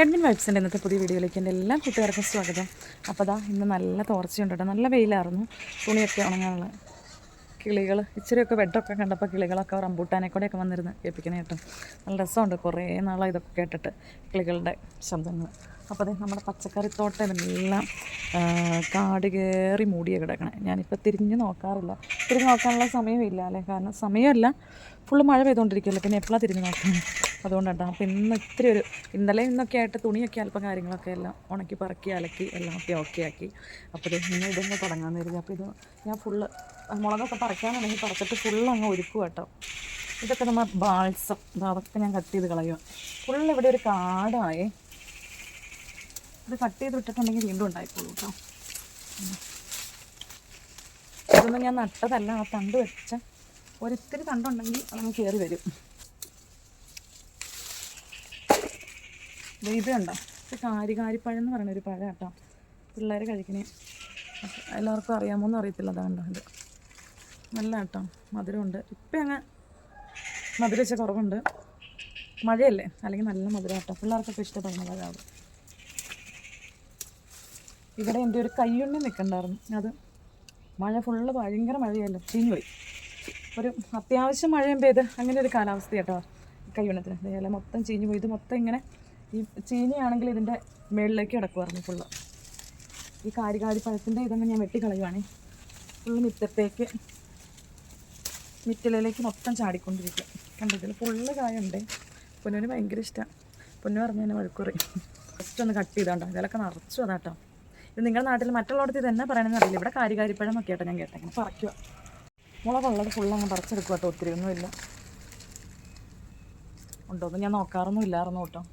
എഡ്മിൻ വൈബ്സിൻ്റെ ഇന്നത്തെ പുതിയ വീഡിയോയിലേക്ക് എൻ്റെ എല്ലാ കൂട്ടുകാർക്കും സ്വാഗതം. അപ്പോൾ ഇന്ന് നല്ല തോർച്ചയുണ്ട് കേട്ടോ, നല്ല വെയിലായിരുന്നു. തുണിയൊക്കെ ഉണങ്ങാനുള്ള കിളികൾ ഇച്ചിരിയൊക്കെ ബെഡൊക്കെ കണ്ടപ്പോൾ കിളികളൊക്കെ റംബൂട്ടാനെ കൂടെയൊക്കെ വന്നിരുന്ന് കേൾപ്പിക്കണേ കേട്ടോ. നല്ല രസമുണ്ട്, കുറേ നാളെ ഇതൊക്കെ കേട്ടിട്ട് കിളികളുടെ ശബ്ദങ്ങൾ. അപ്പോൾ നമ്മുടെ പച്ചക്കറിത്തോട്ടം എല്ലാം കാട് കയറി മൂടിയാണ് കിടക്കണേ. ഞാനിപ്പോൾ തിരിഞ്ഞ് നോക്കാറില്ല, തിരിഞ്ഞ് നോക്കാനുള്ള സമയമില്ല അല്ലേ, കാരണം സമയമല്ല, ഫുള്ള് മഴ പെയ്തുകൊണ്ടിരിക്കുമല്ലോ, പിന്നെ എപ്പോഴാണ് തിരിഞ്ഞ് നോക്കുന്നത്, അതുകൊണ്ടാണ്. അപ്പോൾ ഇന്ന് ഇത്തിരി ഇന്നലെ ഇന്നൊക്കെ ആയിട്ട് തുണിയൊക്കെ അല്പം കാര്യങ്ങളൊക്കെ എല്ലാം ഉണക്കി പറക്കി അലക്കി എല്ലാം ഓക്കെ ആക്കി. അപ്പോൾ ഇന്ന് ഇതൊന്ന് തുടങ്ങാമെന്ന് കരുതി. അപ്പോൾ ഇത് ഞാൻ ഫുള്ള് മുളകൊക്കെ പറിക്കാനുണ്ടെങ്കിൽ പറിച്ചിട്ട് ഫുള്ള് അങ്ങ് ഒരുക്കുക കേട്ടോ. ഇതൊക്കെ നമ്മൾ ബാൾസം, അതൊക്കെ ഞാൻ കട്ട് ചെയ്ത് കളയുക. ഫുള്ള് ഇവിടെ ഒരു കാടായേ, ഇത് കട്ട് ചെയ്ത് വിട്ടിട്ടുണ്ടെങ്കിൽ വീണ്ടും ഉണ്ടായിക്കോളൂ കേട്ടോ. ഇതൊന്നും ഞാൻ നട്ടതല്ല, ആ തണ്ട് വെച്ച ഒരിത്തിരി തണ്ടുണ്ടെങ്കിൽ അതങ്ങ് കയറി വരും. ഇത് കണ്ടോ, ഇത് കാരിപ്പഴം എന്ന് പറയുന്ന ഒരു പഴം കേട്ടോ, പിള്ളേർ കഴിക്കണേ. എല്ലാവർക്കും അറിയാമോന്നും അറിയത്തില്ല. അതാണ്ടോ ഇത് നല്ല കേട്ടോ, മധുരമുണ്ട്. ഇപ്പം അങ്ങ് മധുരം വെച്ച കുറവുണ്ട്, മഴയല്ലേ, അല്ലെങ്കിൽ നല്ല മധുരം കേട്ടോ, പിള്ളേർക്കൊക്കെ ഇഷ്ടപ്പെടുന്ന പഴമാണ്. ഇവിടെ എൻ്റെ ഒരു കയ്യുണ്ണി നിൽക്കണ്ടായിരുന്നു, അത് മഴ ഫുള്ള് ഭയങ്കര മഴയല്ലോ, ചീഞ്ഞു പോയി. ഒരു അത്യാവശ്യം മഴയും പെയ്ത് അങ്ങനെ ഒരു കാലാവസ്ഥ കേട്ടോ കയ്യുണ്ണത്തിന്. ഇല മൊത്തം ചീഞ്ഞു പോയി. ഇത് മൊത്തം ഇങ്ങനെ ഈ ചീനിയാണെങ്കിൽ ഇതിൻ്റെ മുകളിലേക്ക് കിടക്കുമായിരുന്നു ഫുള്ള്. ഈ കാരിപ്പഴത്തിൻ്റെ ഇതൊന്നും ഞാൻ വെട്ടിക്കളയുവാണേ, ഫുള്ള് മിറ്റത്തേക്ക് മിറ്റിലേക്ക് മൊത്തം ചാടിക്കൊണ്ടിരിക്കുക. കണ്ടതിൽ ഫുള്ള് കായുണ്ട്. പൊന്നുവിന് ഭയങ്കര ഇഷ്ടമാണ്. പൊന്നു പറഞ്ഞ് തന്നെ വഴുക്കുറി ജസ്റ്റ് ഒന്ന് കട്ട് ചെയ്തോണ്ടോ, ഇതിലൊക്കെ നിറച്ചു അതാട്ടോ. ഇത് നിങ്ങളുടെ നാട്ടിൽ മറ്റുള്ളവർക്ക് ഇത് തന്നെ പറയണമെന്ന് അറിയില്ല. ഇവിടെ കാരിപ്പഴം എന്നൊക്കെ ആട്ടോ ഞാൻ കേട്ടേക്കണം. പറിക്കുക, മുളകുള്ളത് ഫുള്ള് അങ്ങ് പറിച്ചെടുക്കുക കേട്ടോ. ഒത്തിരി ഒന്നുമില്ല, ഉണ്ടോയെന്ന് ഞാൻ നോക്കാറൊന്നും ഇല്ലായിരുന്നു കേട്ടോ.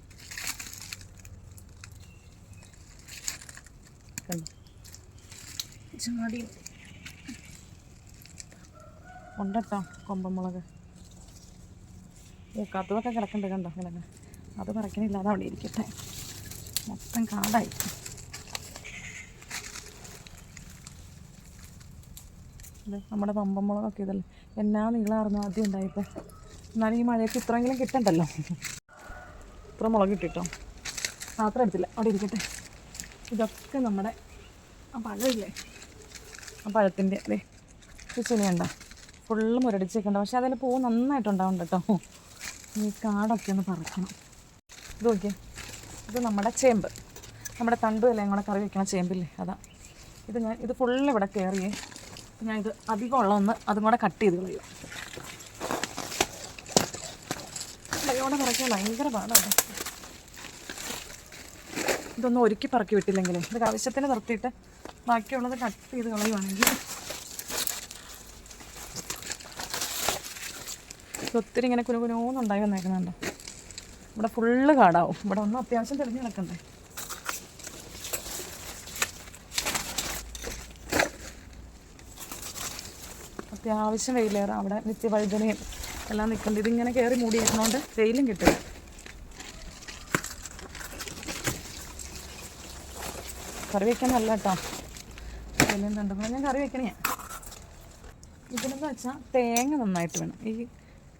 ചാടി ഉണ്ടട്ടോ കൊമ്പൻമുളക്. കത്തുവൊക്കെ കിടക്കണ്ട് കണ്ടോ, കിടക്ക അത് പറിക്കണില്ല, അത് അവിടെ ഇരിക്കട്ടെ. മൊത്തം കാടായി. നമ്മുടെ കൊമ്പൻമുളകൊക്കെ ഇതല്ലേ എന്നാ നീളമായിരുന്നു ആദ്യം ഉണ്ടായിപ്പോൾ. എന്നാലും ഈ മഴയ്ക്ക് ഇത്രയെങ്കിലും കിട്ടണ്ടല്ലോ. ഇത്ര മുളക് കിട്ടിട്ടോ, പാത്രം എടുത്തില്ല, അവിടെ ഇരിക്കട്ടെ. ഇതൊക്കെ നമ്മുടെ ആ പഴമില്ലേ, ആ പഴത്തിൻ്റെ അല്ലേ ചെടിയുണ്ടോ, ഫുള്ള് മുരടിച്ചേക്കണ്ട. പക്ഷെ അതിൽ പൂ നന്നായിട്ടുണ്ടാവും കേട്ടോ. ഈ കാടൊക്കെ ഒന്ന് പറിക്കണം. ഇത് നോക്കിയേ, ഇത് നമ്മുടെ ചേമ്പ്, നമ്മുടെ തണ്ടും എല്ലാം കൂടെ കറി വയ്ക്കണ ചേമ്പില്ലേ, അതാ. ഇത് ഫുള്ള് ഇവിടെ കയറിയേ. ഞാൻ ഇത് അധികം ഉള്ളതൊന്ന് അതും കൂടെ കട്ട് ചെയ്ത് കളയും. കൈയോടെ പറിക്കാൻ ഭയങ്കര പാടാണ്. ഇതൊന്നും ഒരുക്കി പറക്കി വിട്ടില്ലെങ്കിലേ, ഇത് ആവശ്യത്തിന് നിർത്തിയിട്ട് ബാക്കിയുള്ളത് കട്ട് ചെയ്ത് കളയുവാണെങ്കിൽ ഒത്തിരി ഇങ്ങനെ കുനുകുനൂന്നുണ്ടായി വന്നേക്കുന്നുണ്ടോ. ഇവിടെ ഫുള്ള് കാടാവും. ഇവിടെ ഒന്നും അത്യാവശ്യം തെളിഞ്ഞ് കിടക്കണ്ടേ. അത്യാവശ്യം വെയിലേറാം. അവിടെ നിത്യവഴുതനയും എല്ലാം നിൽക്കുന്നുണ്ട്. ഇതിങ്ങനെ കയറി മൂടിയിരിക്കുന്നതുകൊണ്ട് വെയിലും കിട്ടും. കറി വയ്ക്കാൻ നല്ല കേട്ടോ. വെയിലും കണ്ടപ്പോൾ ഞാൻ കറി വയ്ക്കണേ. ഇതിനെന്ന് വെച്ചാൽ തേങ്ങ നന്നായിട്ട് വേണം. ഈ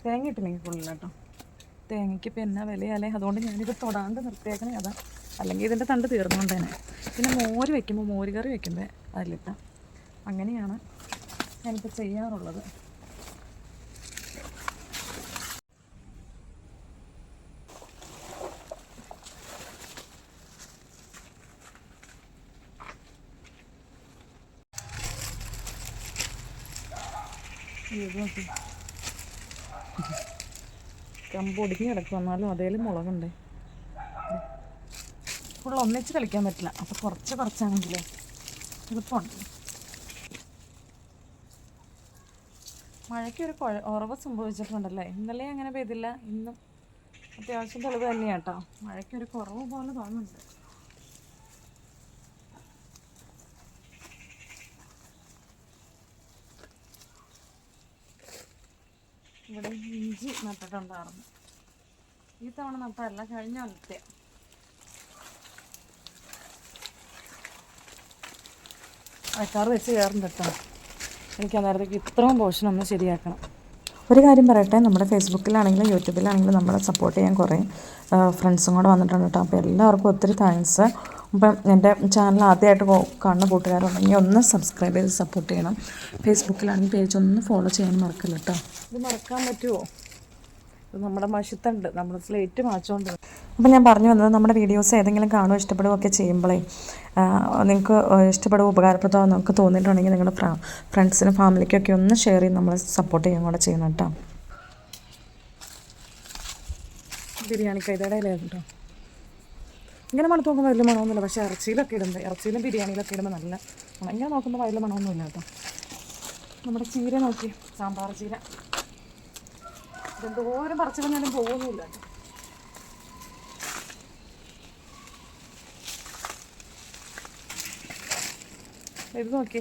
തേങ്ങ ഇട്ടില്ലെങ്കിൽ കൊള്ളില്ല കേട്ടോ. തേങ്ങയ്ക്ക് ഇപ്പം എന്നാ വിലയാലേ, അതുകൊണ്ട് ഞാനിത് തൊടാണ്ട് നിർത്തിയേക്കണേ. അതാ, അല്ലെങ്കിൽ ഇതിൻ്റെ തണ്ട് തീർന്നുകൊണ്ട് തന്നെ. പിന്നെ മോര് വയ്ക്കുമ്പോൾ, മോര് കറി വയ്ക്കുമ്പോൾ അതിലിട്ട അങ്ങനെയാണ് ഞാനിപ്പോൾ ചെയ്യാറുള്ളത്. കമ്പ് ഒടുങ്ങി കിടക്കും, എന്നാലും അതേലും മുളകുണ്ടേ. ഫുൾ ഒന്നിച്ച് കളിക്കാൻ പറ്റില്ല, അപ്പോൾ കുറച്ചാണെങ്കിലേ എളുപ്പമുണ്ട്. മഴയ്ക്കൊരു ഉറവ് സംഭവിച്ചിട്ടുണ്ടല്ലേ. ഇന്നലെ അങ്ങനെ പെയ്തില്ല, ഇന്നും അത്യാവശ്യം തെളിവ് തന്നെയാണ് കേട്ടോ. മഴയ്ക്കൊരു കുറവ് പോലെ തോന്നുന്നുണ്ട്. ഇവിടെ ഇഞ്ചി നട്ടിട്ടുണ്ടായിരുന്നു. ഈ തവണ നട്ടതല്ല, കഴിഞ്ഞ കൊല്ലത്തെ. അയക്കാറ് വെച്ച് കയറും കേട്ടോ. എനിക്ക് അന്നേരത്തേക്ക് ഇത്രയും പോർഷൻ ഒന്ന് ശരിയാക്കണം. ഒരു കാര്യം പറയട്ടെ, നമ്മുടെ ഫേസ്ബുക്കിലാണെങ്കിലും യൂട്യൂബിലാണെങ്കിലും നമ്മളെ സപ്പോർട്ട് ചെയ്യാൻ കുറേ ഫ്രണ്ട്സും കൂടെ വന്നിട്ടുണ്ട് കേട്ടോ. അപ്പോൾ എല്ലാവർക്കും ഒത്തിരി താങ്ക്സ്. അപ്പം എൻ്റെ ചാനൽ ആദ്യമായിട്ട് കാണുന്ന കൂട്ടുകാരുണ്ടെങ്കിൽ ഒന്ന് സബ്സ്ക്രൈബ് ചെയ്ത് സപ്പോർട്ട് ചെയ്യണം. ഫേസ്ബുക്കിലാണെങ്കിൽ പേജ് ഒന്ന് ഫോളോ ചെയ്യാൻ മറക്കില്ല കേട്ടോ. ഇത് മറക്കാൻ പറ്റുമോ? ഇത് നമ്മുടെ മഷിത്തണ്ട്, നമ്മുടെ സ്ലേറ്റ് മാച്ചുകൊണ്ട്. അപ്പം ഞാൻ പറഞ്ഞു വന്നത്, നമ്മുടെ വീഡിയോസ് ഏതെങ്കിലും കാണുമോ ഇഷ്ടപ്പെടുകയൊക്കെ ചെയ്യുമ്പോഴേ നിങ്ങൾക്ക് ഇഷ്ടപ്പെടുക ഉപകാരപ്രദമോ നമുക്ക് തോന്നിയിട്ടുണ്ടെങ്കിൽ നിങ്ങളുടെ ഫ്രണ്ട്സിനും ഫാമിലിക്കൊക്കെ ഒന്ന് ഷെയർ ചെയ്ത് നമ്മളെ സപ്പോർട്ട് ചെയ്യാൻ കൂടെ ചെയ്യണം കേട്ടോ. ബിരിയാണി കൈതയുടെ ഇലയാണ് കേട്ടോ. ഇങ്ങനെ മണത്ത് നോക്കുമ്പോൾ വലിയ മണമൊന്നുമില്ല, പക്ഷേ ഇറച്ചിയിലും ബിരിയാണിയിലൊക്കെ ഇടുമ്പോൾ നല്ല മണം. ഇങ്ങനെ നോക്കുമ്പോൾ വലിയ മണമൊന്നുമില്ല കേട്ടോ. നമ്മുടെ ചീര നോക്കി, സാമ്പാർ ചീര എന്തോരം പറിച്ചു വന്നാലും പോകുന്നില്ല കേട്ടോ. ഇത് നോക്കി,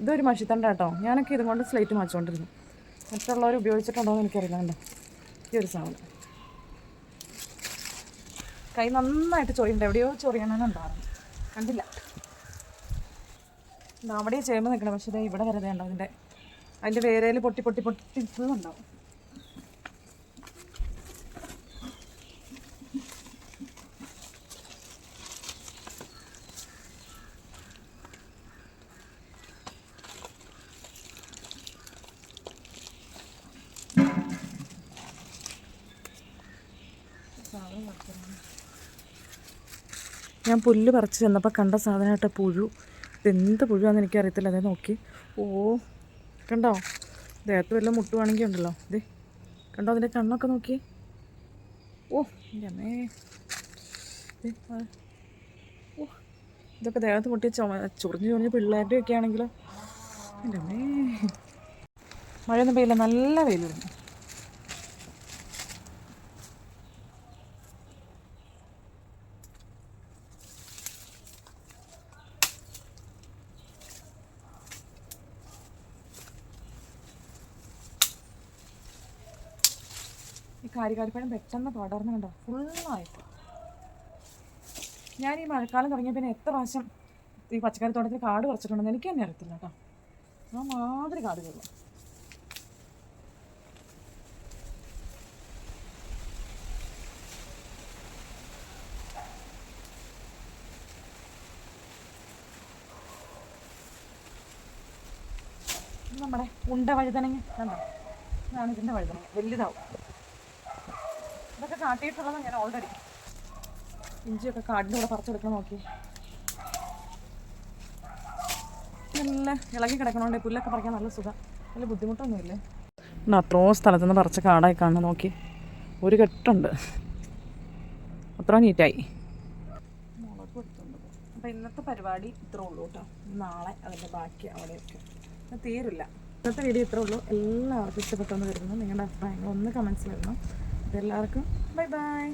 ഇതൊരു മഷിത്തണ്ട കേട്ടോ. ഞാനൊക്കെ ഇതുകൊണ്ട് സ്ലേറ്റ് മാച്ചുകൊണ്ടിരുന്നു. മറ്റുള്ളവർ ഉപയോഗിച്ചിട്ടുണ്ടോ എന്ന് എനിക്കറിയില്ല. കണ്ടോ ഈ ഒരു സാധനം, കൈ നന്നായിട്ട് ചൊറിയുണ്ട്. എവിടെയോ ചൊറിയണമെന്നുണ്ടായിരുന്നു, കണ്ടില്ല. അവിടെ ചേർന്ന് നിൽക്കണം, പക്ഷേ ഇത് ഇവിടെ വെറുതെ ഉണ്ടോ അതിൻ്റെ വേരയിൽ പൊട്ടി ഉണ്ടാവും. ഞാൻ പുല്ല് പറിച്ച് ചെന്നപ്പോൾ കണ്ട സാധനമായിട്ട് പുഴു. ഇതെന്ത് പുഴുവാണെന്ന് എനിക്കറിയത്തില്ല. അതേ നോക്കി, ഓ കണ്ടോ, ദേഹത്ത് വല്ല മുട്ടുവാണെങ്കിൽ ഉണ്ടല്ലോ. ഇതേ കണ്ടോ, അതിൻ്റെ കണ്ണൊക്കെ നോക്കി. ഓ എൻ്റെ അമ്മേ, ഓ ഇതൊക്കെ ദേഹത്ത് മുട്ടി ചൊറിഞ്ഞ് പിള്ളേരുടെ ഒക്കെ ആണെങ്കിലോ. എൻ്റെ അമ്മേ, മഴയൊന്നും പെയ്യില്ല, നല്ല വെയിൽ വരുന്നു. ഈ കാരിക്കാരിപ്പഴം പെട്ടെന്ന് പടർന്നു കണ്ടോ, ഫുള്ളായിട്ട്. ഞാൻ ഈ മഴക്കാലം തുടങ്ങിയ പിന്നെ എത്ര പ്രാവശ്യം ഈ പച്ചക്കറി തോട്ടത്തിൽ കാട് പറിച്ചിട്ടുണ്ടെന്ന് എനിക്ക് തന്നെ അറിയത്തില്ല കേട്ടോ. ആ മാതിരി കാട് കയറും. നമ്മുടെ ഉണ്ട വഴുതനങ്ങ കണ്ടോ, ഇതാണ് ഇതിൻ്റെ വഴുതനങ്ങ, വലുതാവും. ഇതൊക്കെ കാട്ടിയിട്ടുള്ളത് ഞാൻ ഓൾറെഡി. ഇഞ്ചിയൊക്കെ കാടിൻ്റെ കൂടെ പറിച്ചെടുക്കണം. നോക്കി, നല്ല ഇളകി കിടക്കണോണ്ട് പുല്ലൊക്കെ പറിക്കാൻ നല്ല സുഖം, വലിയ ബുദ്ധിമുട്ടൊന്നുമില്ലേ. അത്രയും സ്ഥലത്തുനിന്ന് പറിച്ച കാടായി കാണുന്ന നോക്കി, ഒരു കെട്ടുണ്ട്, അത്ര നീറ്റായി. മുളക് കൊടുത്തുണ്ട്. അപ്പോൾ ഇന്നത്തെ പരിപാടി ഇത്രേ ഉള്ളൂ കേട്ടോ. നാളെ അതിൻ്റെ ബാക്കി അവിടെയൊക്കെ തീരില്ല. ഇന്നത്തെ വീഡിയോ ഇത്രേ ഉള്ളൂ. എല്ലാവർക്കും ഇഷ്ടപ്പെട്ടെന്ന് വരുന്നു. നിങ്ങളുടെ അഭിപ്രായങ്ങൾ ഒന്ന് കമൻസിൽ ഇടണം. എല്ലാവർക്കും ബൈ ബൈ.